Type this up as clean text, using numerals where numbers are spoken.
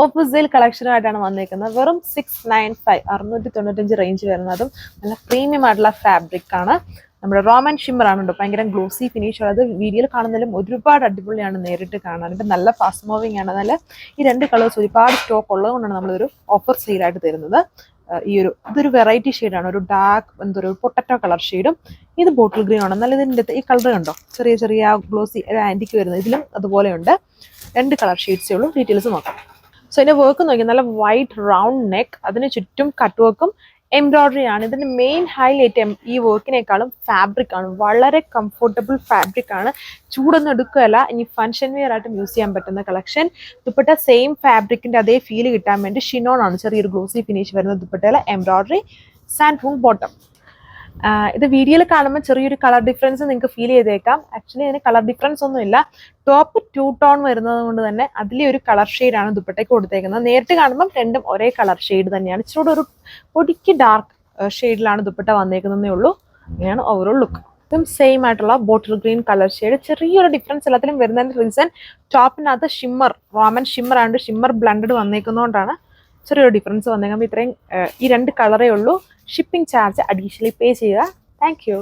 ഓപ്പോസിൽ കളക്ഷനുമായിട്ടാണ് വന്നിരിക്കുന്നത്. വെറും 695 695 റേഞ്ച് വരുന്നതും നല്ല പ്രീമിയം ആയിട്ടുള്ള ഫാബ്രിക് ആണ്. നമ്മുടെ റോമൻ ഷിമ്മർ ആണ് കേട്ടോ. ഭയങ്കര ഗ്ലോസി ഫിനിഷ് ഉള്ളത്. വീഡിയോയിൽ കാണുന്നതിലും ഒരുപാട് അടിപൊളിയാണ് നേരിട്ട് കാണാനായിട്ട്. നല്ല ഫാസ്റ്റ് മൂവിങ് ആണ്. നല്ല ഈ രണ്ട് കളേഴ്സ് ഒരുപാട് സ്റ്റോക്ക് ഉള്ളതുകൊണ്ടാണ് നമ്മളൊരു ഓഫർ സെയിലായിട്ട് തരുന്നത്. ഇതൊരു വെറൈറ്റി ഷെയ്ഡാണ്. ഒരു ഡാർക്ക് എന്തൊരു പൊട്ടറ്റോ കളർ ഷെയ്ഡും ഇത് ബോട്ടിൽ ഗ്രീൻ ആണ്. നല്ല ഇതിൻ്റെ ഈ കളർ കണ്ടോ, ചെറിയ ചെറിയ ഗ്ലോസി ആൻറ്റിക്ക് വരുന്നത്. ഇതിലും അതുപോലെയുണ്ട്. 2 കളർ ഷെയ്ഡ്സേ ഉള്ളൂ. ഡീറ്റെയിൽസ് നോക്കാം. സോ ഇതിന്റെ വർക്ക് നോക്കി, നല്ല വൈറ്റ് റൗണ്ട് നെക്ക്, അതിന് ചുറ്റും കട്ട് വർക്കും എംബ്രോയിഡറി ആണ്. ഇതിന്റെ മെയിൻ ഹൈലൈറ്റ് ഈ വർക്കിനേക്കാളും ഫാബ്രിക് ആണ്. വളരെ കംഫർട്ടബിൾ ഫാബ്രിക് ആണ്. ചൂടൊന്നും എടുക്കുകയല്ല. ഇനി ഫംഗ്ഷൻ വെയർ ആയിട്ടും യൂസ് ചെയ്യാൻ പറ്റുന്ന കളക്ഷൻ. ദുപ്പട്ട സെയിം ഫാബ്രിക്കിന്റെ അതേ ഫീൽ കിട്ടാൻ വേണ്ടി ഷിനോൺ ആണ് ചെറിയൊരു ഗ്ലോസി ഫിനിഷ് വരുന്ന ദുപ്പട്ടയിലെ എംബ്രോയിഡറി. സാൻഡ്വൂൺ ബോട്ടം. ഇത് വീഡിയോയിൽ കാണുമ്പോൾ ചെറിയൊരു കളർ ഡിഫറൻസ് നിങ്ങൾക്ക് ഫീൽ ചെയ്തേക്കാം. ആക്ച്വലി അതിന് കളർ ഡിഫറൻസ് ഒന്നുമില്ല. ടോപ്പ് 2 ടോൺ വരുന്നത് കൊണ്ട് തന്നെ അതിലെ ഒരു കളർ ഷെയ്ഡാണ് ദുപ്പട്ടയ്ക്ക് കൊടുത്തേക്കുന്നത്. നേരിട്ട് കാണുമ്പം രണ്ടും ഒരേ കളർ ഷെയ്ഡ് തന്നെയാണ്. ഇച്ചിരി ഒരു പൊടിക്ക് ഡാർക്ക് ഷെയ്ഡിലാണ് ദുപ്പട്ട വന്നേക്കുന്നതേ ഉള്ളൂ. അങ്ങനെയാണ് ഓവറോൾ ലുക്ക്. ഇതും സെയിം ആയിട്ടുള്ള ബോട്ടിൽ ഗ്രീൻ കളർ ഷെയ്ഡ്. ചെറിയൊരു ഡിഫറൻസ് എല്ലാത്തിലും വരുന്നതിന്റെ റീസൺ ടോപ്പിനകത്ത് ഷിമ്മർ, റോമൻ ഷിമ്മർ ആയതുകൊണ്ട് ഷിമ്മർ ബ്ലണ്ടഡ് വന്നേക്കുന്നതുകൊണ്ടാണ് ചെറിയൊരു ഡിഫറൻസ് വന്നേക്കാം. ഇത്രയും ഈ 2 കളറേ ഉള്ളൂ. ഷിപ്പിംഗ് ചാർജ് അഡീഷണലി പേ ചെയ്യുക. Thank you.